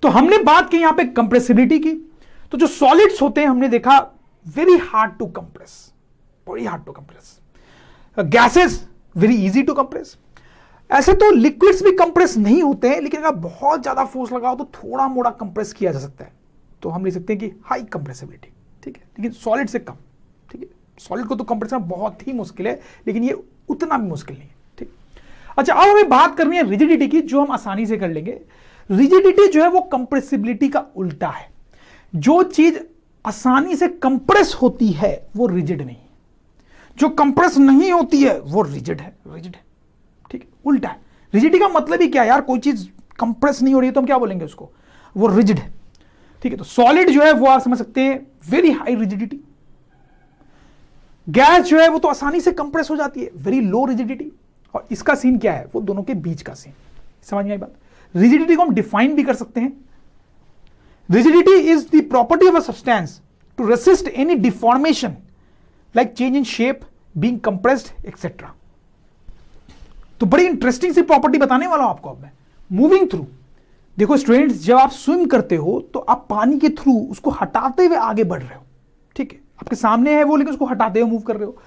तो हमने बात की यहां पे कंप्रेसिबिलिटी की। तो जो सॉलिड्स होते हैं हमने देखा very hard to compress, very hard to compress, gases very easy to compress. ऐसे तो लिक्विड्स भी कंप्रेस नहीं होते हैं, लेकिन अगर बहुत ज्यादा फोर्स लगाओ तो थोड़ा मोड़ा कंप्रेस किया जा सकता है, तो हम लिख सकते हैं कि हाई कंप्रेसिबिलिटी, ठीक है, लेकिन सॉलिड से कम, ठीक है। सॉलिड को तो कंप्रेस करना बहुत ही मुश्किल है, लेकिन ये उतना भी मुश्किल नहीं है, ठीक। अच्छा, अब हमें बात करनी है रिजिडिटी की, जो हम आसानी से कर लेंगे। रिजिडिटी जो है वो कंप्रेसिबिलिटी का उल्टा है। जो चीज आसानी से कंप्रेस होती है वो रिजिड नहीं, जो कंप्रेस नहीं होती है वो रिजिड है, रिजिड है, ठीक है, उल्टा है। रिजिडिटी का मतलब ही क्या है यार, कोई चीज कंप्रेस नहीं हो रही है तो हम क्या बोलेंगे उसको, वो रिजिड है, ठीक है। तो सॉलिड जो है वो आप समझ सकते हैं वेरी हाई रिजिडिटी। गैस जो है वो तो आसानी से कंप्रेस हो जाती है, वेरी लो रिजिडिटी। और इसका सीन क्या है, वो दोनों के बीच का सीन। समझ में आई बात। रिजिडिटी को हम डिफाइन भी कर सकते हैं। Rigidity is the property of a substance to resist any deformation like change in shape, being compressed etcetera. तो बड़ी इंटरेस्टिंग सी प्रॉपर्टी बताने वाला हूं आपको अब मैं। मूविंग थ्रू, देखो स्टूडेंट्स, जब आप स्विम करते हो तो आप पानी के थ्रू उसको हटाते हुए आगे बढ़ रहे हो, ठीक है, आपके सामने है वो, लेकिन उसको हटाते हुए मूव कर रहे हो।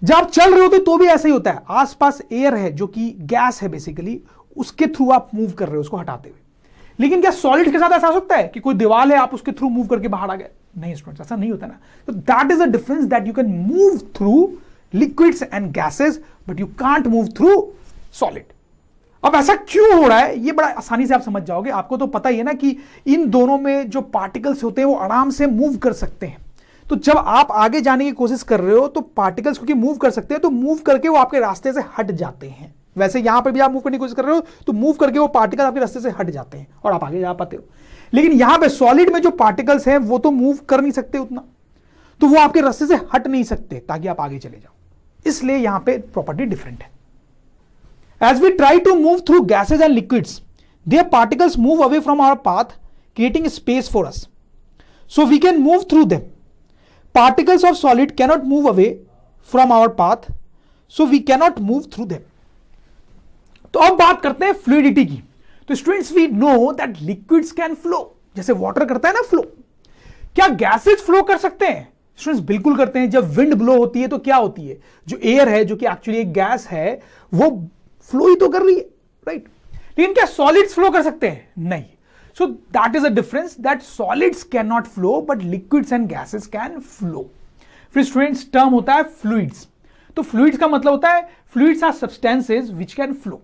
जब आप चल रहे होते तो भी ऐसा ही होता है, आसपास एयर है जो कि गैस है बेसिकली, उसके थ्रू आप मूव कर रहे हो उसको हटाते हुए। लेकिन क्या सॉलिड के साथ ऐसा हो सकता है कि कोई दीवार है आप उसके थ्रू मूव करके बाहर आ गए? नहीं स्टूडेंट्स, ऐसा नहीं होता ना। तो that is the difference, that you can move through liquids and gases but you can't move through solid. अब ऐसा क्यों हो रहा है ये बड़ा आसानी से आप समझ जाओगे। आपको तो पता ही है ना कि इन दोनों में जो पार्टिकल्स होते हैं वो आराम से मूव कर सकते हैं। तो जब आप आगे जाने की कोशिश कर रहे हो तो पार्टिकल्स क्योंकि मूव कर सकते हैं तो मूव करके वो आपके रास्ते से हट जाते हैं। वैसे यहां पर भी आप मूव करने की कोशिश कर रहे हो तो मूव करके वो पार्टिकल आपके रास्ते से हट जाते हैं और आप आगे जा पाते हो। लेकिन यहां पे सॉलिड में जो पार्टिकल्स हैं वो तो मूव कर नहीं सकते उतना, तो वो आपके रास्ते से हट नहीं सकते ताकि आप आगे चले जाओ। इसलिए यहां पे प्रॉपर्टी डिफरेंट है। As we try to move through gases and liquids, their particles move away from our path, creating space for us, so we can move through them. Particles of solid cannot move away from our path, so we cannot move through them. तो अब बात करते हैं fluidity की। तो students, we know that liquids can flow, जैसे water करता है ना फ्लो। क्या गैसेज फ्लो कर सकते हैं? स्टूडेंट्स बिल्कुल करते हैं। जब विंड ब्लो होती है तो क्या होती है, जो एयर है जो कि एक्चुअली एक गैस है वो फ्लो ही तो कर रही है, राइट। लेकिन क्या सॉलिड्स फ्लो कर सकते हैं? नहीं। So that is a difference, that solids can not flow but liquids and gases can flow. फिर स्टूडेंट्स टर्म होता है फ्लूइड्स। तो फ्लूइड्स का मतलब होता है fluids are substances which can flow.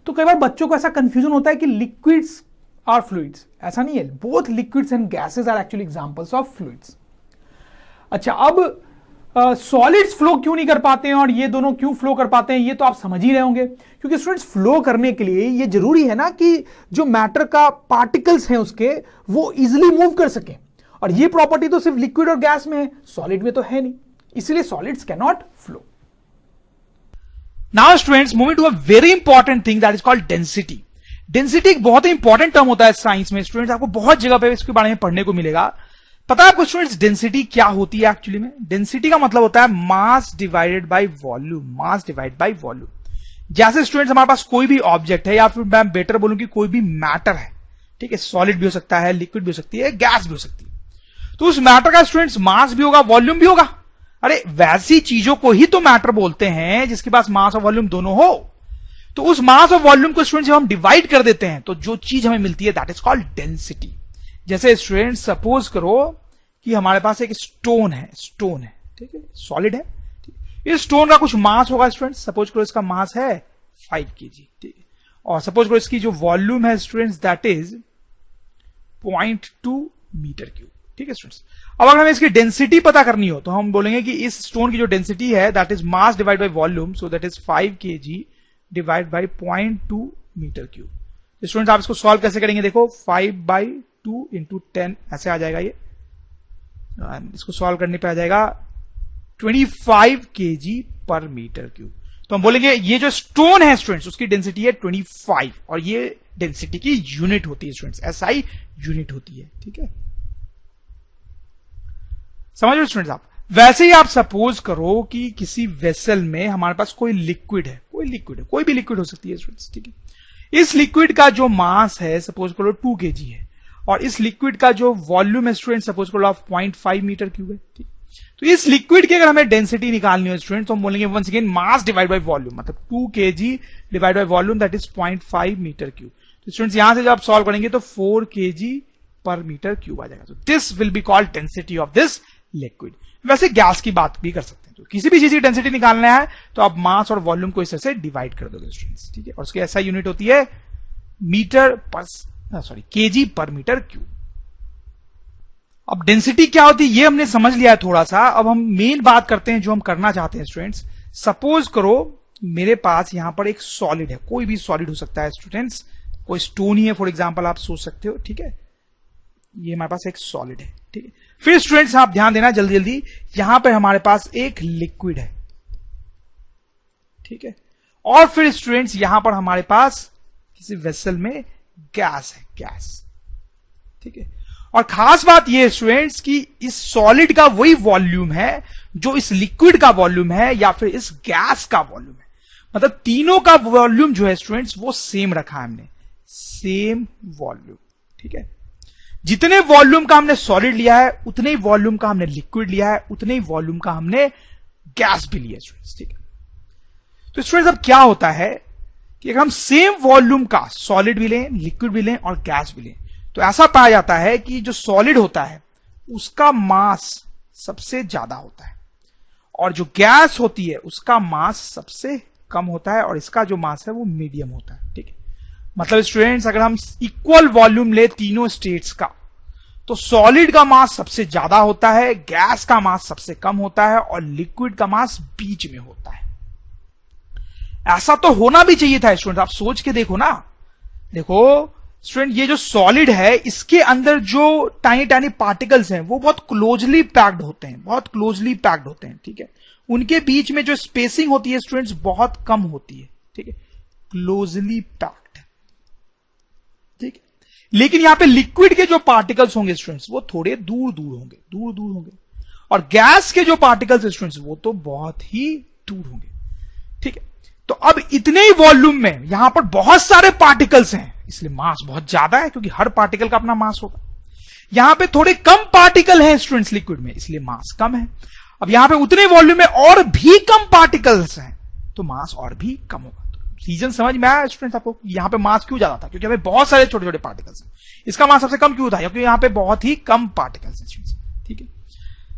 तो कई बार बच्चों को ऐसा कंफ्यूजन होता है कि लिक्विड्स आर फ्लूइड्स, ऐसा नहीं है। Both liquids and gases are actually examples of fluids. अच्छा, अब सॉलिड्स फ्लो क्यों नहीं कर पाते हैं और ये दोनों क्यों फ्लो कर पाते हैं, ये तो आप समझ ही रहे होंगे। क्योंकि स्टूडेंट्स फ्लो करने के लिए ये जरूरी है ना कि जो मैटर का पार्टिकल्स हैं उसके वो इजिली मूव कर सके, और ये प्रॉपर्टी तो सिर्फ लिक्विड और गैस में है, सॉलिड में तो है नहीं, इसलिए solids can not flow. Now students, moving to a very important thing that is called density. Density एक बहुत ही इंपॉर्टेंट टर्म होता है साइंस में। स्टूडेंट्स आपको बहुत जगह पे इसके बारे में पढ़ने को मिलेगा। पता है आपको स्टूडेंट्स डेंसिटी क्या होती है एक्चुअली में? डेंसिटी का मतलब होता है mass divided by volume, mass divide by volume. जैसे स्टूडेंट्स हमारे पास कोई भी ऑब्जेक्ट है, या फिर मैं बेटर बोलूं कि कोई भी मैटर है, ठीक है, सॉलिड भी हो सकता है, लिक्विड भी हो सकती है, गैस भी हो सकती है, तो उस मैटर का स्टूडेंट्स मास भी होगा, वॉल्यूम भी होगा। अरे वैसी चीजों को ही तो मैटर बोलते हैं जिसके पास मास और वॉल्यूम दोनों हो। तो उस मास और वॉल्यूम को स्टूडेंट्स जब हम डिवाइड कर देते हैं तो जो चीज हमें मिलती है दैट इज कॉल्ड डेंसिटी। जैसे स्टूडेंट सपोज करो कि हमारे पास एक स्टोन है, ठीक है, सॉलिड है। इस स्टोन का कुछ मास होगा स्टूडेंट्स, सपोज करो इसका मास है 5 kg, ठीक है, और सपोज करो इसकी जो वॉल्यूम है students that is 0.2 metre cube, ठीक है स्टूडेंट्स। अब अगर हमें इसकी डेंसिटी पता करनी हो तो हम बोलेंगे कि इस स्टोन की जो डेंसिटी है that is mass divide by volume, so that is 5 kg divide by 0.2 metre cube. Students आप इसको सॉल्व कैसे करेंगे? देखो 5/2 × 10 ऐसे आ जाएगा ये। इसको सॉल्व करने पे आ जाएगा 25 kg पर मीटर क्यूब। तो हम बोलेंगे ये जो स्टोन है स्टूडेंट्स उसकी डेंसिटी है 25, और ये डेंसिटी की यूनिट होती है स्टूडेंट्स, एसआई यूनिट होती है, ठीक है, समझ लो स्टूडेंट्स आप। वैसे ही आप सपोज करो कि किसी वेसल में हमारे पास कोई लिक्विड है, कोई भी लिक्विड हो सकती है स्टूडेंट्स, ठीक है। इस लिक्विड का जो मास है सपोज करो 2 kg है, और इस लिक्विड का जो वॉल्यूम है स्टूडेंट सपोज करो आप 0.5 मीटर क्यूब है, ठीक। तो इस लिक्विड की अगर हमें डेंसिटी निकालनी हो स्टूडेंट तो हम बोलेंगे once again mass divide by volume, मतलब 2 kg divide by volume that is 0.5 metre cube. तो स्टूडेंट्स यहां से जब आप सॉल्व करेंगे तो 4 kg पर मीटर क्यूब आ जाएगा। तो this will be called density of this liquid. वैसे गैस की बात भी कर सकते हैं, तो किसी भी चीज की डेंसिटी निकालना है तो आप मास और वॉल्यूम को इस तरह से डिवाइड कर दोगे स्टूडेंट्स, ठीक है। और उसकी ऐसा यूनिट होती है मीटर पर केजी पर मीटर क्यूब। अब डेंसिटी क्या होती है ये हमने समझ लिया है थोड़ा सा। अब हम मेन बात करते हैं जो हम करना चाहते हैं स्टूडेंट्स। सपोज करो मेरे पास यहां पर एक सॉलिड है, कोई भी सॉलिड हो सकता है स्टूडेंट्स, कोई स्टोन ही है फॉर एग्जांपल आप सोच सकते हो, ठीक है। ये हमारे पास एक सॉलिड है, ठीक है। फिर स्टूडेंट्स आप ध्यान देना जल्दी जल्दी, यहां पर हमारे पास एक लिक्विड है, ठीक है। और फिर स्टूडेंट्स यहां पर हमारे पास किसी वेसल में गैस है, गैस, ठीक है। और खास बात यह स्टूडेंट्स कि इस सॉलिड का वही वॉल्यूम है जो इस लिक्विड का वॉल्यूम है या फिर इस गैस का वॉल्यूम है। मतलब तीनों का वॉल्यूम जो है स्टूडेंट्स वो सेम रखा है हमने, सेम वॉल्यूम, ठीक है। जितने वॉल्यूम का हमने सॉलिड लिया है उतने ही वॉल्यूम का हमने लिक्विड लिया है, उतने ही वॉल्यूम का हमने गैस भी लिया स्टूडेंट्स, ठीक है। तो स्टूडेंट्स अब क्या होता है कि अगर हम सेम वॉल्यूम का सॉलिड भी लें, लिक्विड भी लें और गैस भी लें तो ऐसा पाया जाता है कि जो सॉलिड होता है उसका मास सबसे ज्यादा होता है और जो गैस होती है उसका मास सबसे कम होता है और इसका जो मास है वो मीडियम होता है, ठीक है। मतलब स्टूडेंट्स अगर हम इक्वल वॉल्यूम ले तीनों स्टेट्स का तो सॉलिड का मास सबसे ज्यादा होता है, गैस का मास सबसे कम होता है और लिक्विड का मास बीच में होता है। ऐसा तो होना भी चाहिए था स्टूडेंट, आप सोच के देखो ना। देखो स्टूडेंट ये जो सॉलिड है इसके अंदर जो टाइनी टाइनी पार्टिकल्स हैं वो बहुत क्लोजली पैक्ड होते हैं, बहुत क्लोजली पैक्ड होते हैं, ठीक है। उनके बीच में जो स्पेसिंग होती है स्टूडेंट्स बहुत कम होती है, ठीक है, क्लोजली पैक्ड, ठीक है। लेकिन यहां पे लिक्विड के जो पार्टिकल्स होंगे स्टूडेंट्स वो थोड़े दूर दूर होंगे, दूर दूर होंगे और गैस के जो पार्टिकल्स स्टूडेंट्स वो तो बहुत ही दूर होंगे, ठीक है। तो अब इतने ही वॉल्यूम में यहां पर बहुत सारे पार्टिकल्स हैं इसलिए मास बहुत ज्यादा है क्योंकि हर पार्टिकल का अपना मास होगा। यहां पे थोड़े कम पार्टिकल हैं स्टूडेंट्स लिक्विड में इसलिए मास कम है। अब यहां पे उतने वॉल्यूम में और भी कम पार्टिकल्स हैं तो मास और भी कम होगा। तो रीजन समझ में आया स्टूडेंट्स आपको यहां पे मास क्यों ज्यादा था? क्योंकि हमें बहुत सारे छोटे छोटे पार्टिकल्स हैं। इसका मास सबसे कम क्यों था? क्योंकि यहां पे बहुत ही कम पार्टिकल्स हैं स्टूडेंट्स, ठीक है।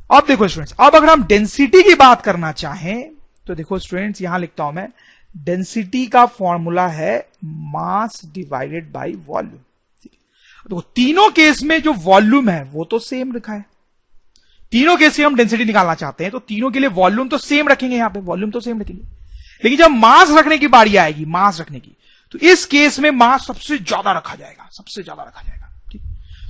अब देखो स्टूडेंट्स, अब अगर हम डेंसिटी की बात करना चाहें तो देखो स्टूडेंट्स यहां लिखता हूं मैं, डेंसिटी का फॉर्मूला है मास डिवाइडेड बाय वॉल्यूम, ठीक है। तो तीनों केस में जो वॉल्यूम है वो तो सेम लिखा है। तीनों केस में हम डेंसिटी निकालना चाहते हैं तो तीनों के लिए वॉल्यूम तो सेम रखेंगे, यहां पे वॉल्यूम तो सेम रखेंगे। लेकिन जब मास रखने की बारी आएगी, मास रखने की, तो इस केस में मास सबसे ज्यादा रखा जाएगा, सबसे ज्यादा रखा जाएगा, ठीक।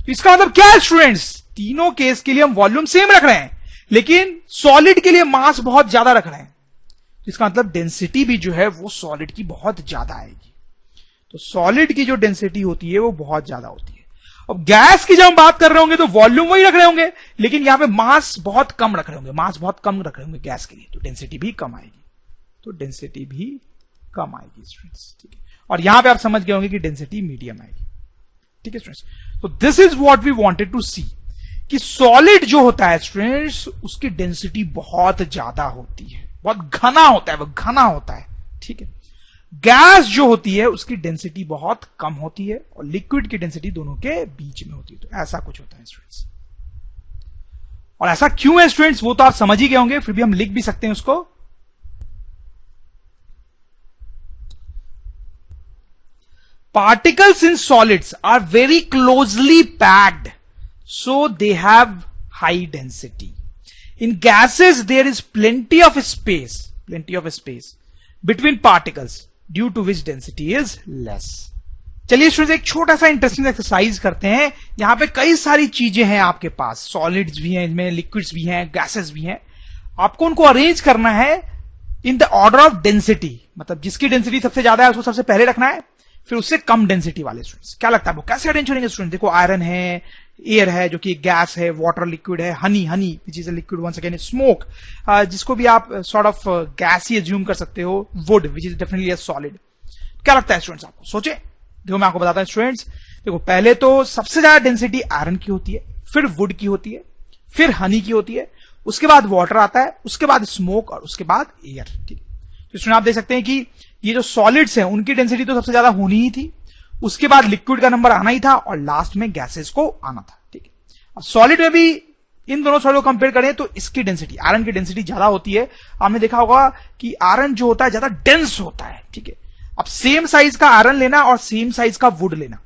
तो इसका मतलब क्या है स्टूडेंट्स? तीनों केस के लिए हम वॉल्यूम सेम रख रहे हैं लेकिन सॉलिड के लिए मास बहुत ज्यादा रख रहे हैं। इसका मतलब डेंसिटी भी जो है वो सॉलिड की बहुत ज्यादा आएगी। तो सॉलिड की जो डेंसिटी होती है वो बहुत ज्यादा होती है। अब गैस की जब हम बात कर रहे होंगे तो वॉल्यूम वही रख रहे होंगे लेकिन यहां पे मास बहुत कम रख रहे होंगे, मास बहुत कम रख रहे होंगे गैस के लिए, तो डेंसिटी भी कम आएगी, तो डेंसिटी भी कम आएगी स्टूडेंट्स, ठीक है। और यहां पे आप समझ गए होंगे कि डेंसिटी मीडियम आएगी, ठीक है स्टूडेंट्स। तो this is what we wanted to see कि सॉलिड जो होता है स्टूडेंट्स उसकी डेंसिटी बहुत ज्यादा होती है, बहुत घना होता है, वो घना होता है, ठीक है। गैस जो होती है उसकी डेंसिटी बहुत कम होती है और लिक्विड की डेंसिटी दोनों के बीच में होती है। तो ऐसा कुछ होता है स्टूडेंट्स। और ऐसा क्यों है स्टूडेंट्स वो तो आप समझ ही गए होंगे, फिर भी हम लिख भी सकते हैं उसको। Particles in solids are very closely packed, so they have high density. In gases, there is plenty of space between particles, due to which density is less. चलिए स्टूडेंट्स एक छोटा सा इंटरेस्टिंग एक्सरसाइज करते हैं। यहां पे कई सारी चीजें हैं आपके पास, सॉलिड्स भी हैं, इनमें लिक्विड्स भी हैं, गैसेस भी हैं। आपको उनको अरेंज करना है in the order of density, मतलब जिसकी डेंसिटी सबसे ज्यादा है उसको सबसे पहले रखना है, फिर उससे कम डेंसिटी वाले स्टूडेंट्स। क्या लगता है वो कैसे अरेंज करेंगे स्टूडेंट? देखो आयरन है, एयर है जो कि गैस है, वाटर लिक्विड है, honey which is a liquid, once again smoke जिसको भी आप सॉर्ट ऑफ गैस ही एज्यूम कर सकते हो, wood which is definitely a solid. क्या लगता है स्टूडेंट्स आपको? सोचे देखो मैं आपको बताता हूं स्टूडेंट्स, देखो पहले तो सबसे ज्यादा डेंसिटी आयरन की होती है, फिर वुड की होती है, फिर हनी की होती है, उसके बाद वाटर आता है, उसके बाद स्मोक और उसके बाद एयर। ठीक है, तो स्टूडेंट आप देख सकते हैं कि ये जो सॉलिड्स हैं उनकी डेंसिटी तो सबसे ज्यादा होनी ही थी, उसके बाद लिक्विड का नंबर आना ही था और लास्ट में गैसेस को आना था। ठीक है, अब सॉलिड में भी इन दोनों सॉलिड को कंपेयर करें तो इसकी डेंसिटी, आयरन की डेंसिटी ज्यादा होती है। आपने देखा होगा कि आयरन जो होता है ज्यादा डेंस होता है। ठीक है, अब सेम साइज का आयरन लेना और सेम साइज का वुड लेना,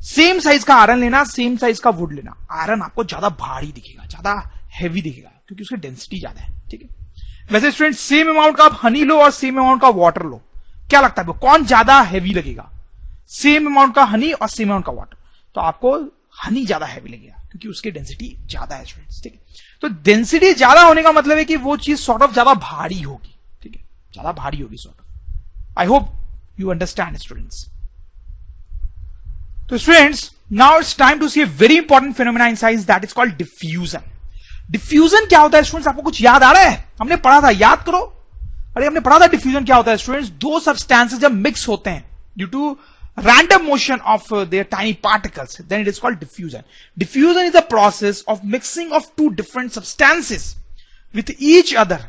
सेम साइज का आयरन लेना, सेम साइज का वुड लेना, आयरन आपको ज्यादा भारी दिखेगा, ज्यादा हैवी दिखेगा क्योंकि उसकी डेंसिटी ज्यादा है। ठीक है, वैसे स्टूडेंट सेम अमाउंट का आप हनी लो और सेम अमाउंट का वाटर लो, क्या लगता है कौन ज्यादा हैवी लगेगा? सेम अमाउंट का हनी और सेम अमाउंट का वाटर, तो आपको हनी ज्यादा हैवी लगेगा क्योंकि उसकी डेंसिटी ज्यादा है स्टूडेंट्स। ठीक है, तो डेंसिटी ज्यादा होने का मतलब है कि वो चीज सॉर्ट ऑफ ज्यादा भारी होगी। ठीक है, ज्यादा भारी होगी sort of. I hope you understand students. तो students now it's time to see a very important phenomena in science that is called diffusion. Diffusion क्या होता है स्टूडेंट्स? आपको कुछ याद आ रहा है? हमने पढ़ा था, याद करो। अरे हमने पढ़ा था डिफ्यूजन क्या होता है स्टूडेंट्स। दो सब्सटेंसेस जब मिक्स होते हैं due to random motion of their tiny particles, then it is called diffusion. Diffusion is the process of mixing of two different substances with each other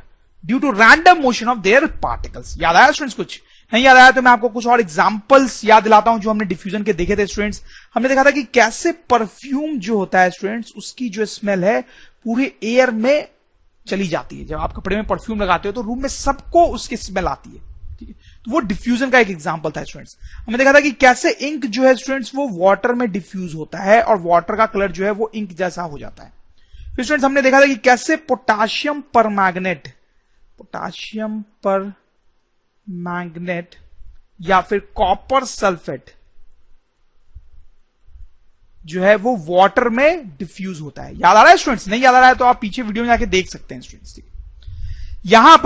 due to random motion of their particles. याद आया students? कुछ नहीं याद आया तो मैं आपको कुछ और एग्जांपल्स याद दिलाता हूं जो हमने डिफ्यूजन के देखे थे स्टूडेंट्स। हमने देखा था कि कैसे परफ्यूम जो होता है स्टूडेंट्स, उसकी जो स्मेल है पूरे एयर में चली जाती है। जब आप कपड़े में परफ्यूम लगाते हो तो रूम में सबको उसकी स्मेल आती है। ठीक है, तो वो डिफ्यूजन का एक एग्जांपल था स्टूडेंट्स। हमने देखा था कि कैसे इंक जो है स्टूडेंट्स वो वाटर में डिफ्यूज होता है और वाटर का कलर जो है वो इंक जैसा हो जाता है। फिर स्टूडेंट्स हमने देखा था कि कैसे पोटाशियम पर मैग्नेट या फिर कॉपर सल्फेट जो है वो वाटर में डिफ्यूज होता है। याद आ रहा है स्टूडेंट्स? नहीं याद आ रहा है तो आप पीछे वीडियो में जाके देख सकते हैं स्टूडेंट्स। यहां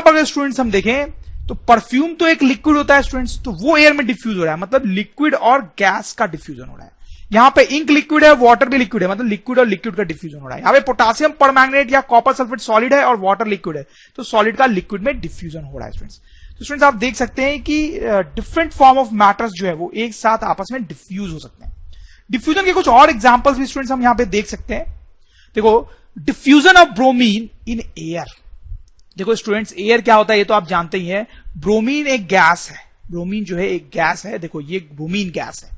पर स्टूडेंट्स हम देखें तो परफ्यूम तो एक लिक्विड होता है स्टूडेंट्स, तो वो एयर में डिफ्यूज हो रहा है, मतलब लिक्विड और गैस का डिफ्यूजन हो रहा है। यहां पे इंक लिक्विड है, वाटर भी लिक्विड है, मतलब लिक्विड और लिक्विड का डिफ्यूजन हो रहा है। यहां पे पोटासियम परमैंगनेट या कॉपर सल्फेट सॉलिड है और वाटर लिक्विड है, तो सॉलिड का लिक्विड में डिफ्यूजन हो रहा है स्टूडेंट्स। तो स्टूडेंट्स आप देख सकते हैं कि डिफरेंट फॉर्म ऑफ मैटर्स जो है वो एक साथ आपस में डिफ्यूज हो सकते हैं। डिफ्यूजन के कुछ और एग्जांपल्स भी स्टूडेंट्स हम यहां पे देख सकते हैं। देखो, diffusion of bromine in air. देखो स्टूडेंट्स, एयर क्या होता है ये तो आप जानते ही हैं। ब्रोमीन एक गैस है, ब्रोमीन जो है एक गैस है। देखो ये ब्रोमीन गैस है,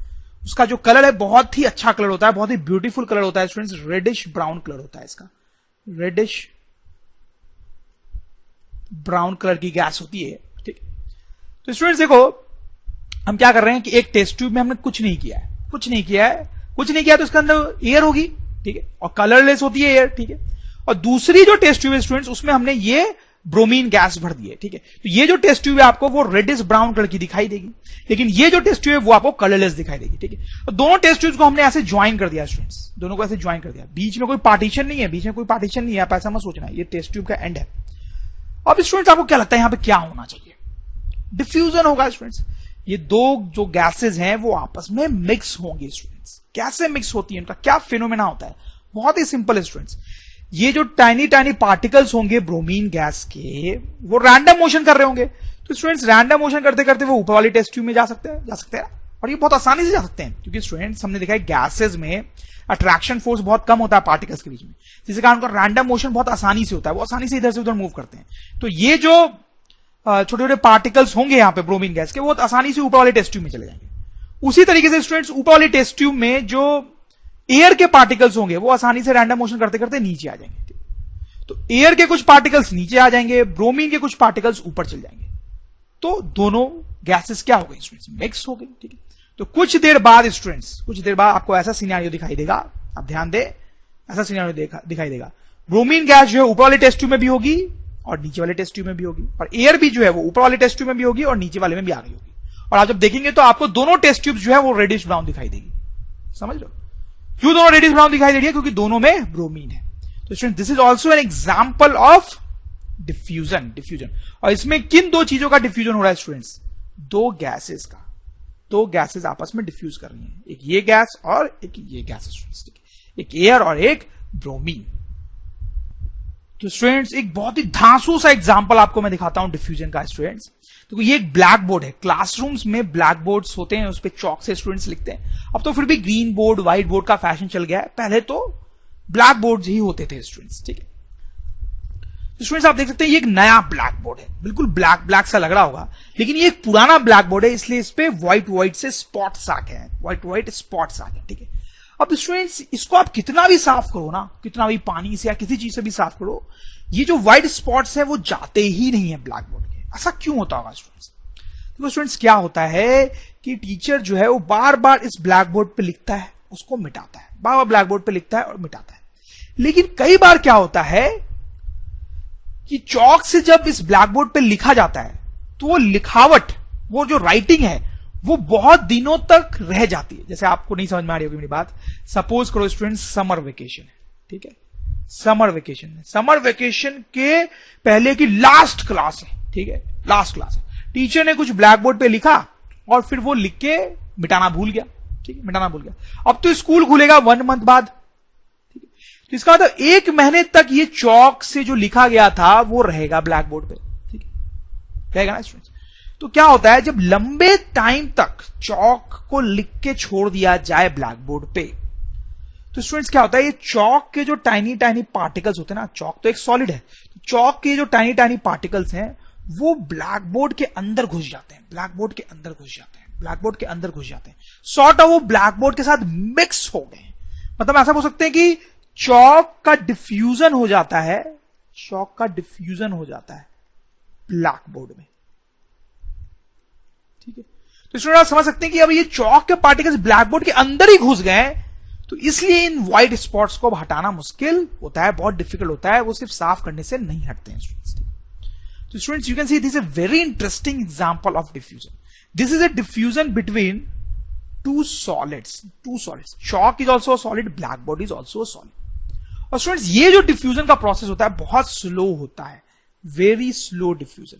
उसका जो कलर है बहुत ही अच्छा कलर होता है, बहुत ही ब्यूटीफुल कलर होता है स्टूडेंट्स, रेडिश ब्राउन कलर होता है इसका, रेडिश ब्राउन कलर की गैस होती है। ठीक, तो स्टूडेंट्स देखो हम क्या कर रहे हैं कि एक टेस्ट ट्यूब में हमने कुछ नहीं किया है तो इसके अंदर एयर होगी। ठीक है, और कलरलेस होती है एयर। ठीक है, और दूसरी जो टेस्ट ट्यूब है स्टूडेंट्स उसमें हमने ये ब्रोमीन गैस भर दी है। ठीक है, तो ये जो टेस्ट ट्यूब है आपको वो रेडिश ब्राउन कलर की दिखाई देगी, लेकिन ये जो टेस्ट ट्यूब है वो आपको कलरलेस दिखाई देगी। ठीक है, तो दोनों टेस्ट ट्यूब्स को हमने ऐसे ज्वाइन कर दिया स्टूडेंट्स, दोनों को ऐसे ज्वाइन कर दिया। बीच में कोई पार्टीशन नहीं है, आप ऐसा मत सोचना, ये टेस्ट ट्यूब का एंड है। अब स्टूडेंट्स आपको क्या लगता है यहां पे क्या होना चाहिए? डिफ्यूजन होगा स्टूडेंट्स। ये दो जो गैसेज हैं वो आपस में मिक्स होंगे स्टूडेंट्स। कैसे मिक्स होती है, उनका क्या फिनोमेना होता है? बहुत ही सिंपल है स्टूडेंट्स। ये जो टाइनी पार्टिकल्स होंगे ब्रोमीन गैस के, वो रैंडम मोशन कर रहे होंगे। तो स्टूडेंट्स रैंडम मोशन करते करते वो ऊपर वाली टेस्ट ट्यूब में जा सकते हैं और ये बहुत आसानी से जा सकते हैं, क्योंकि स्टूडेंट्स हमने देखा है गैसेज में अट्रैक्शन फोर्स बहुत कम होता है पार्टिकल्स के बीच में, जिसके कारण उनका रैंडम मोशन बहुत आसानी से होता है, वो आसानी से इधर से उधर मूव करते हैं। तो ये जो छोटे छोटे पार्टिकल्स होंगे यहाँ पे ब्रोमीन गैस के, वो आसानी से ऊपर वाले टेस्ट ट्यूब में चले जाएंगे। उसी तरीके से स्टूडेंट्स ऊपर वाली टेस्ट ट्यूब में जो एयर के पार्टिकल्स होंगे वो आसानी से रैंडम मोशन करते करते नीचे आ जाएंगे। तो एयर के कुछ पार्टिकल्स नीचे आ जाएंगे, ब्रोमीन के कुछ पार्टिकल्स ऊपर चल जाएंगे, तो दोनों गैसेस क्या हो गई स्टूडेंट्स? मिक्स हो गई। ठीक है, तो कुछ देर बाद स्टूडेंट्स, कुछ देर बाद आपको ऐसा सिनेरियो दिखाई देगा, आप ध्यान दें, ऐसा सिनेरियो दिखाई देगा। ब्रोमीन गैस जो है ऊपर वाले टेस्ट ट्यूब में भी होगी और नीचे वाले टेस्ट ट्यूब में भी होगी, और एयर भी जो है वो ऊपर वाले टेस्ट ट्यूब में भी होगी और नीचे वाले में भी आ गई होगी। और आप जब देखेंगे तो आपको दोनों टेस्ट ट्यूब जो है वो रेडिश ब्राउन दिखाई देगी। समझ लो क्यों दोनों रेडिश ब्राउन दिखाई दे रही है? क्योंकि दोनों में ब्रोमीन है। तो student this is also an example of diffusion. और इसमें किन दो चीजों का डिफ्यूजन हो रहा है स्टूडेंट्स? दो गैसेस का, दो गैसेस आपस में डिफ्यूज कर रही हैं, एक ये गैस और एक ये गैस, एक एयर और एक ब्रोमीन। तो स्टूडेंट्स एक बहुत ही धांसू सा एग्जांपल आपको मैं दिखाता हूं डिफ्यूजन का स्टूडेंट्स। तो ये एक ब्लैक बोर्ड है, क्लासरूम्स में ब्लैक बोर्ड्स होते हैं, उस पर चौक से स्टूडेंट्स लिखते हैं। अब तो फिर भी ग्रीन बोर्ड व्हाइट बोर्ड का फैशन चल गया है, पहले तो ब्लैक बोर्ड ही होते थे स्टूडेंट्स, ठीक है। तो स्टूडेंट्स आप देख सकते हैं ये एक नया ब्लैक बोर्ड है, बिल्कुल ब्लैक ब्लैक सा लग रहा होगा, लेकिन ये एक पुराना ब्लैक बोर्ड है, इसलिए इस पे व्हाइट से स्पॉट्स आ गए हैं, व्हाइट स्पॉट्स आ गए, ठीक है। अब स्टूडेंट्स इसको आप कितना भी साफ करो ना, कितना भी पानी से या किसी चीज से भी साफ करो, ये जो व्हाइट स्पॉट्स है वो जाते ही नहीं है ब्लैक बोर्ड के। ऐसा क्यों होता होगा स्टूडेंट्स? तो स्टूडेंट्स क्या होता है कि टीचर जो है वो बार बार इस ब्लैक बोर्ड पे लिखता है, उसको मिटाता है, बार बार ब्लैक बोर्ड पे लिखता है और मिटाता है। लेकिन कई बार क्या होता है कि चौक से जब इस ब्लैक बोर्ड पे लिखा जाता है तो वो लिखावट, वो जो राइटिंग है वो बहुत दिनों तक रह जाती है। जैसे आपको नहीं समझ में आ रही होगी मेरी बात, सपोज करो स्टूडेंट्स समर वेकेशन है, ठीक है, समर वेकेशन के पहले की लास्ट क्लास है, ठीक है, लास्ट क्लास है। टीचर ने कुछ ब्लैक बोर्ड पे लिखा और फिर वो लिख के मिटाना भूल गया, ठीक है, मिटाना भूल गया। अब तो स्कूल खुलेगा 1 मंथ बाद, ठीक है, तो इसका मतलब 1 महीने तक ये चौक से जो लिखा गया था वो रहेगा ब्लैक बोर्ड पे, ठीक है, रहेगा ना स्टूडेंट्स। तो क्या होता है जब लंबे टाइम तक चौक को लिख के छोड़ दिया जाए ब्लैक बोर्ड पे, तो स्टूडेंट्स क्या होता है, ये चौक के जो टाइनी पार्टिकल्स होते हैं ना, चौक तो एक सॉलिड है, तो चौक के जो टाइनी पार्टिकल्स हैं वो ब्लैक बोर्ड के अंदर घुस जाते हैं, सॉर्ट ऑफ वो ब्लैक बोर्ड के साथ मिक्स हो गए। मतलब ऐसा बोल सकते हैं कि चौक का डिफ्यूजन हो जाता है ब्लैक बोर्ड में, ठीक है। तो स्टूडेंट आप समझ सकते हैं कि अब ये चौक के पार्टिकल्स ब्लैक बोर्ड के अंदर ही घुस गए, तो इसलिए इन व्हाइट स्पॉट्स को हटाना मुश्किल होता है, बहुत डिफिकल्ट होता है, वो सिर्फ साफ करने से नहीं हटते हैं स्टूडेंट्स। तो students you can see this is a very interesting example of diffusion. This is a diffusion between two solids. Chowk is also solid, black board is also solid. और स्टूडेंट्स ये जो डिफ्यूजन का process होता है बहुत slow होता है, very slow diffusion.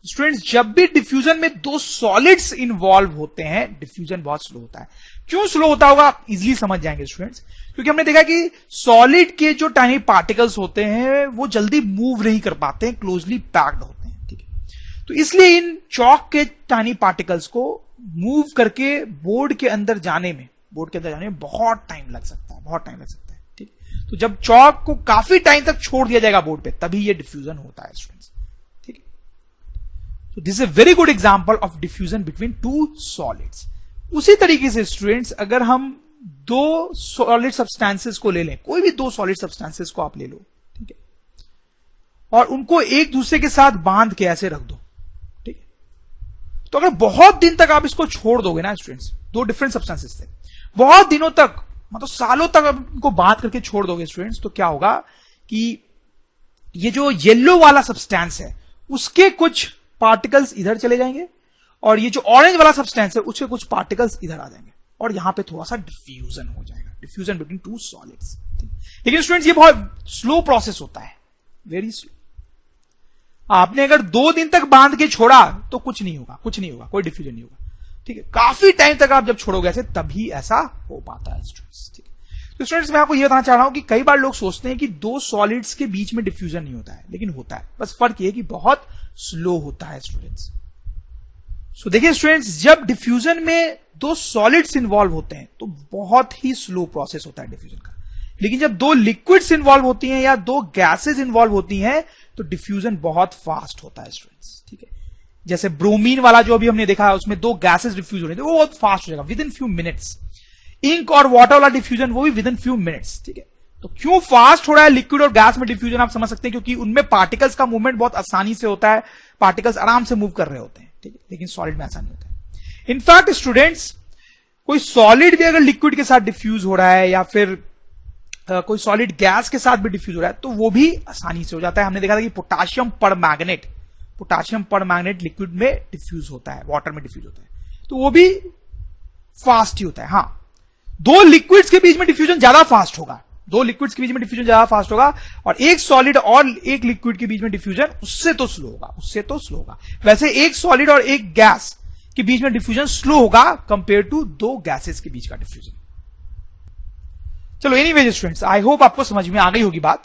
Students जब भी डिफ्यूजन में 2 सॉलिड्स इन्वॉल्व होते हैं, डिफ्यूजन बहुत स्लो होता है। क्यों स्लो होता होगा आप इजिली समझ जाएंगे स्टूडेंट्स, क्योंकि हमने देखा कि सॉलिड के जो टाइनी पार्टिकल्स होते हैं वो जल्दी मूव नहीं कर पाते हैं, क्लोजली पैक्ड होते हैं, ठीक है। तो इसलिए इन चौक के टाइनी पार्टिकल्स को मूव करके बोर्ड के अंदर जाने में बहुत टाइम लग सकता है, ठीक है। तो जब चौक को काफी टाइम तक छोड़ दिया जाएगा बोर्ड पे, तभी ये डिफ्यूजन होता है स्टूडेंट्स, ठीक है। तो this is a very good example of diffusion between 2 solids. उसी तरीके से स्टूडेंट्स अगर हम 2 सॉलिड सब्सटेंसेस को ले लें, कोई भी 2 सॉलिड सब्सटेंसेस को आप ले लो, ठीक है, और उनको एक दूसरे के साथ बांध के ऐसे रख दो, ठीक है। तो अगर बहुत दिन तक आप इसको छोड़ दोगे ना स्टूडेंट्स, 2 डिफरेंट सब्सटेंसेस थे, बहुत दिनों तक, मतलब सालों तक आप इनको बांध करके छोड़ दोगे स्टूडेंट्स, तो क्या होगा कि ये जो येलो वाला सब्सटेंस है उसके कुछ पार्टिकल्स इधर चले जाएंगे और ये जो ऑरेंज वाला सब्सटेंस है उसके कुछ पार्टिकल्स इधर आ जाएंगे और यहां पे थोड़ा सा डिफ्यूजन हो जाएगा, डिफ्यूजन बिटवीन 2 सॉलिड्स। लेकिन स्टूडेंट्स ये बहुत स्लो प्रोसेस होता है, वेरी स्लो। आपने अगर 2 दिन तक बांध के छोड़ा तो कुछ नहीं होगा, कोई डिफ्यूजन नहीं होगा, ठीक है। काफी टाइम तक आप जब छोड़ोगे ऐसे, तभी ऐसा हो पाता है स्टूडेंट्स, ठीक है। तो स्टूडेंट्स मैं आपको ये बताना चाह रहा हूं कि कई बार लोग सोचते हैं कि 2 सॉलिड्स के बीच में डिफ्यूजन नहीं होता है, लेकिन होता है, बस फर्क ये है कि बहुत स्लो होता है स्टूडेंट्स। सो देखिए स्टूडेंट्स, जब डिफ्यूजन में 2 सॉलिड्स इन्वॉल्व होते हैं तो बहुत ही स्लो प्रोसेस होता है डिफ्यूजन का, लेकिन जब 2 लिक्विड्स इन्वॉल्व होती हैं या 2 गैसेस इन्वॉल्व होती हैं तो डिफ्यूजन बहुत फास्ट होता है स्टूडेंट्स, ठीक है। जैसे ब्रोमीन वाला जो अभी हमने देखा है, उसमें 2 गैसेस डिफ्यूज हो रहे थे, वो बहुत फास्ट हो जाएगा, within few minutes. Ink और वाटर वाला डिफ्यूजन वो भी विद इन फ्यू मिनट्स, ठीक है। तो क्यों फास्ट हो रहा है लिक्विड और गैस में डिफ्यूजन, आप समझ सकते हैं, क्योंकि उनमें पार्टिकल्स का मूवमेंट बहुत आसानी से होता है, पार्टिकल्स आराम से मूव कर रहे होते हैं, ठीक है। लेकिन सॉलिड में ऐसा नहीं होता है। इनफैक्ट स्टूडेंट्स, कोई सॉलिड भी अगर लिक्विड के साथ डिफ्यूज हो रहा है या फिर कोई सॉलिड गैस के साथ भी डिफ्यूज हो रहा है तो वो भी आसानी से हो जाता है। हमने देखा था कि पोटाशियम परमैंगनेट लिक्विड में डिफ्यूज होता है, वाटर में डिफ्यूज होता है, तो वो भी फास्ट ही होता है। हाँ, 2 लिक्विड्स के बीच में डिफ्यूजन ज्यादा फास्ट होगा, और एक सॉलिड और एक लिक्विड के बीच में डिफ्यूजन उससे तो स्लो होगा। वैसे एक सॉलिड और एक गैस के बीच में डिफ्यूजन स्लो होगा कंपेयर टू 2 गैसेस के बीच का डिफ्यूजन। चलो एनीवेज स्टूडेंट्स, आई होप आपको समझ में आ गई होगी बात।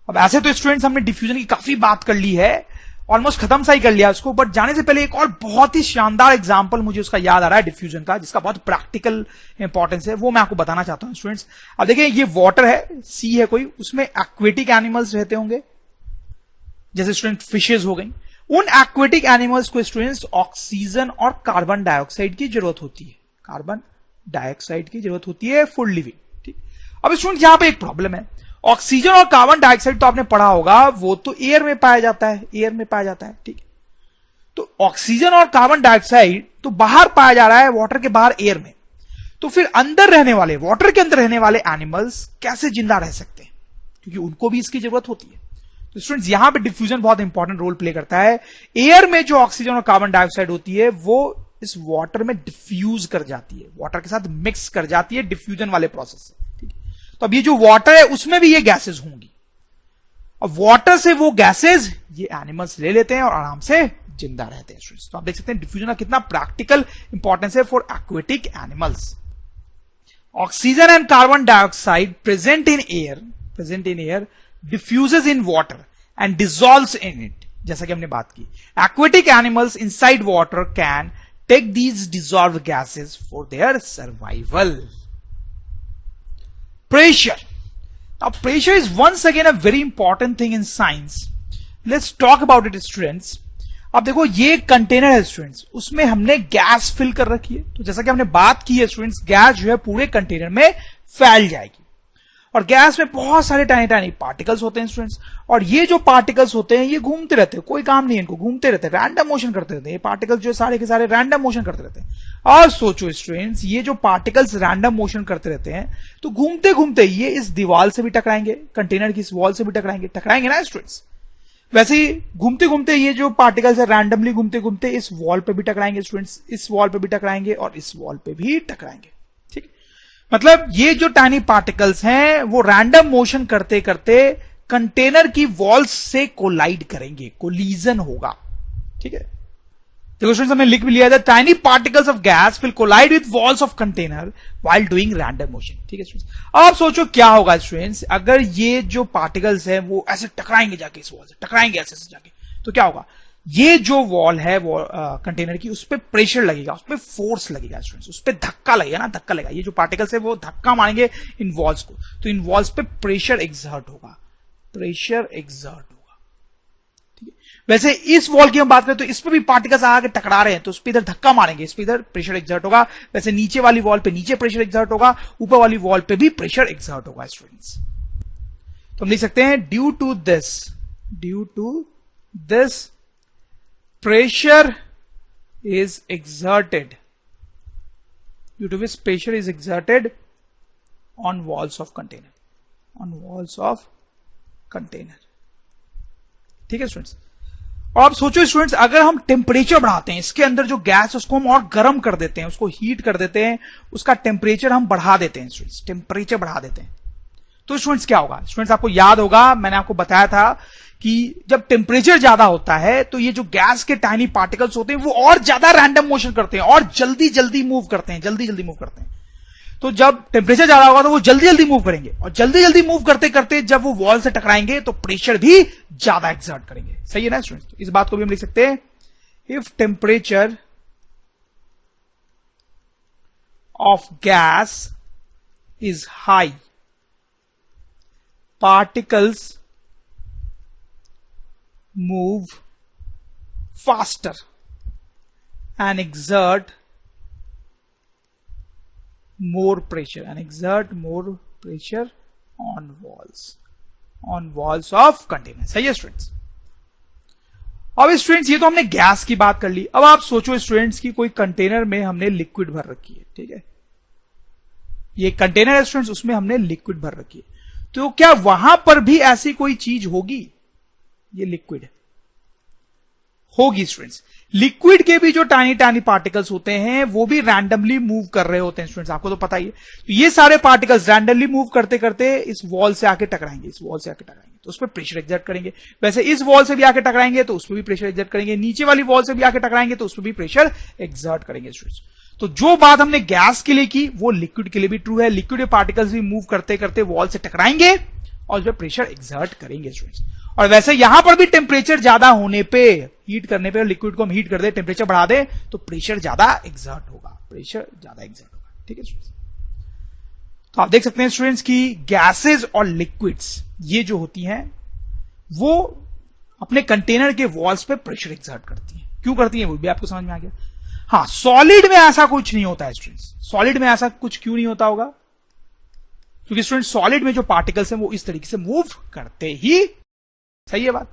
अब ऐसे तो स्टूडेंट्स हमने डिफ्यूजन की काफी बात कर ली है, ऑलमोस्ट खत्म सा ही कर लिया उसको, बट जाने से पहले एक और बहुत ही शानदार एग्जांपल मुझे उसका याद आ रहा है डिफ्यूजन का, जिसका बहुत प्रैक्टिकल इंपॉर्टेंस है, वो मैं आपको बताना चाहता हूं स्टूडेंट्स। अब देखिए ये वाटर है, सी है कोई, उसमें एक्वेटिक एनिमल्स रहते होंगे, जैसे स्टूडेंट फिशेज हो गई। उन एक्वेटिक एनिमल्स को स्टूडेंट्स ऑक्सीजन और कार्बन डाइऑक्साइड की जरूरत होती है, कार्बन डाइऑक्साइड की जरूरत होती है फॉर लिविंग, ठीक। अब स्टूडेंट यहां पे एक प्रॉब्लम है, ऑक्सीजन और कार्बन डाइऑक्साइड तो आपने पढ़ा होगा वो तो एयर में पाया जाता है, एयर में पाया जाता है, ठीक। तो ऑक्सीजन और कार्बन डाइऑक्साइड तो बाहर पाया जा रहा है, वाटर के बाहर, एयर में। तो फिर अंदर रहने वाले, वाटर के अंदर रहने वाले एनिमल्स कैसे जिंदा रह सकते हैं, क्योंकि उनको भी इसकी जरूरत होती है। तो स्टूडेंट्स यहां पे डिफ्यूजन बहुत इंपॉर्टेंट रोल प्ले करता है। एयर में जो ऑक्सीजन और कार्बन डाइऑक्साइड होती है वो इस वाटर में डिफ्यूज कर जाती है, वाटर के साथ मिक्स कर जाती है डिफ्यूजन वाले प्रोसेस से, ठीक है। तो अब ये जो वाटर है उसमें भी ये गैसेज होंगी, अब वाटर से वो गैसेज ये एनिमल्स ले लेते हैं और आराम से जिंदा रहते हैं स्टूडेंट्स। तो आप देख सकते हैं डिफ्यूजन का कितना प्रैक्टिकल इंपॉर्टेंस है for aquatic animals. Oxygen and carbon dioxide present in air diffuses in water and dissolves in it, जैसा कि हमने बात की। Aquatic animals inside water can take these dissolved gases for their survival. Pressure. Now pressure is once again a very important thing in science. Let's talk about it students. अब देखो ये container है students, उसमें हमने gas fill कर रखी है। तो जैसा कि हमने बात की है स्टूडेंट्स, गैस जो है पूरे कंटेनर में फैल जाएगी, और गैस में बहुत सारे टाइनी टाइनी पार्टिकल्स होते हैं स्टूडेंट्स, और ये जो पार्टिकल्स होते हैं ये घूमते रहते हैं, कोई काम नहीं है इनको, घूमते रहते हैं, रैंडम मोशन करते रहते हैं। ये पार्टिकल्स जो सारे के सारे रैंडम मोशन करते रहते हैं। और सोचो स्टूडेंट्स, ये जो पार्टिकल्स रैंडम मोशन करते रहते हैं तो घूमते घूमते ये इस दीवार से भी टकराएंगे, कंटेनर की इस वॉल से भी टकराएंगे ना स्टूडेंट्स। वैसे ही घूमते घूमते ये जो पार्टिकल्स है रैंडमली घूमते घूमते इस वॉल पे भी टकराएंगे स्टूडेंट्स, इस वॉल पे भी टकराएंगे और इस वॉल पे भी टकराएंगे, ठीक। मतलब ये जो टाइनी पार्टिकल्स हैं वो रैंडम मोशन करते करते कंटेनर की वॉल्स से कोलाइड करेंगे, कोलिजन होगा, ठीक है। देखो स्टूडेंट्स हमने लिख भी लिया था, tiny particles of gas will collide with walls of container while doing random motion, ठीक है स्टूडेंट्स। अब सोचो क्या होगा स्टूडेंट्स, अगर ये जो पार्टिकल्स है वो ऐसे टकराएंगे जाके इस वॉल से, टकराएंगे ऐसे जाके, तो क्या होगा, ये जो वॉल है वो कंटेनर की, उस पर प्रेशर लगेगा, उस पर फोर्स लगेगा स्टूडेंट्स, उस पर धक्का लगेगा ना, धक्का लगेगा। ये जो पार्टिकल्स है वो धक्का मारेंगे इन वॉल्स को, तो इन वॉल्स पे प्रेशर एक्सर्ट होगा, प्रेशर एक्सर्ट होगा, ठीक है। वैसे इस वॉल की हम बात करें तो इस पर भी पार्टिकल्स आके टकरा रहे हैं, तो उस पर इधर धक्का मारेंगे, इस पर इधर प्रेशर एक्सर्ट होगा। वैसे नीचे वाली वॉल पे नीचे प्रेशर एक्सर्ट होगा, ऊपर वाली वॉल पे भी प्रेशर एक्सर्ट होगा स्टूडेंट्स। तो हम लिख सकते हैं due to this pressure is exerted, due to which pressure is exerted on walls of container, ठीक है स्टूडेंट्स। और आप सोचो स्टूडेंट्स, अगर हम टेम्परेचर बढ़ाते हैं, इसके अंदर जो गैस है उसको हम और गर्म कर देते हैं, उसको हीट कर देते हैं, उसका टेम्परेचर हम बढ़ा देते हैं स्टूडेंट्स, टेम्परेचर बढ़ा देते हैं, तो स्टूडेंट्स क्या होगा। स्टूडेंट्स आपको याद होगा, मैंने आपको बताया था कि जब टेम्परेचर ज्यादा होता है तो ये जो गैस के टाइनी पार्टिकल्स होते हैं वो और ज्यादा रैंडम मोशन करते हैं और जल्दी जल्दी मूव करते हैं, तो जब टेम्परेचर ज्यादा होगा तो वो जल्दी जल्दी मूव करेंगे, और जल्दी जल्दी मूव करते करते जब वो वॉल से टकराएंगे तो प्रेशर भी ज्यादा एक्सर्ट करेंगे, सही है ना स्टूडेंट्स। तो इस बात को भी हम लिख सकते हैं, if temperature of gas is high, particles move faster and exert more pressure on walls of container। सही है स्टूडेंट्स। अब स्टूडेंट्स ये तो हमने गैस की बात कर ली। अब आप सोचो स्टूडेंट्स की कोई कंटेनर में हमने लिक्विड भर रखी है, ठीक है, ये कंटेनर है स्टूडेंट्स, उसमें हमने लिक्विड भर रखी है, तो क्या वहां पर भी ऐसी कोई चीज होगी, ये लिक्विड होगी स्टूडेंट्स। लिक्विड के भी जो टाइनी टाइनी पार्टिकल्स होते हैं वो भी रैंडमली मूव कर रहे होते हैं स्टूडेंट्स, आपको तो पता ही है। तो ये सारे पार्टिकल्स रैंडमली मूव करते करते इस वॉल से आके टकराएंगे, तो उस पर प्रेशर एक्सर्ट करेंगे। वैसे इस वॉल से भी आके टकराएंगे तो उस पर भी प्रेशर एक्सर्ट करेंगे, नीचे वाली वॉल से भी आके टकराएंगे तो उस पर भी प्रेशर एक्सर्ट करेंगे स्टूडेंट्स। तो जो बात हमने गैस के लिए की वो लिक्विड के लिए भी ट्रू है। लिक्विड में पार्टिकल्स भी मूव करते करते वॉल से टकराएंगे और जो प्रेशर एक्सर्ट करेंगे स्टूडेंट्स। और वैसे यहां पर भी टेम्परेचर ज्यादा होने पे, हीट करने पे, लिक्विड को हम हीट कर दे, टेम्परेचर बढ़ा दे तो प्रेशर ज्यादा एक्सर्ट होगा, प्रेशर ज्यादा एक्सर्ट होगा। ठीक है स्टूडेंट्स, तो आप देख सकते हैं स्टूडेंट्स की गैसेस और लिक्विड्स ये जो होती हैं वो अपने कंटेनर के वॉल्स पे प्रेशर एक्सर्ट करती हैं। क्यों करती हैं वो भी आपको समझ में आ गया। हाँ, सॉलिड में ऐसा कुछ नहीं होता है स्टूडेंट्स। सॉलिड में ऐसा कुछ क्यों नहीं होता होगा? क्योंकि स्टूडेंट सॉलिड में जो पार्टिकल्स हैं वो इस तरीके से मूव करते ही, सही है बात।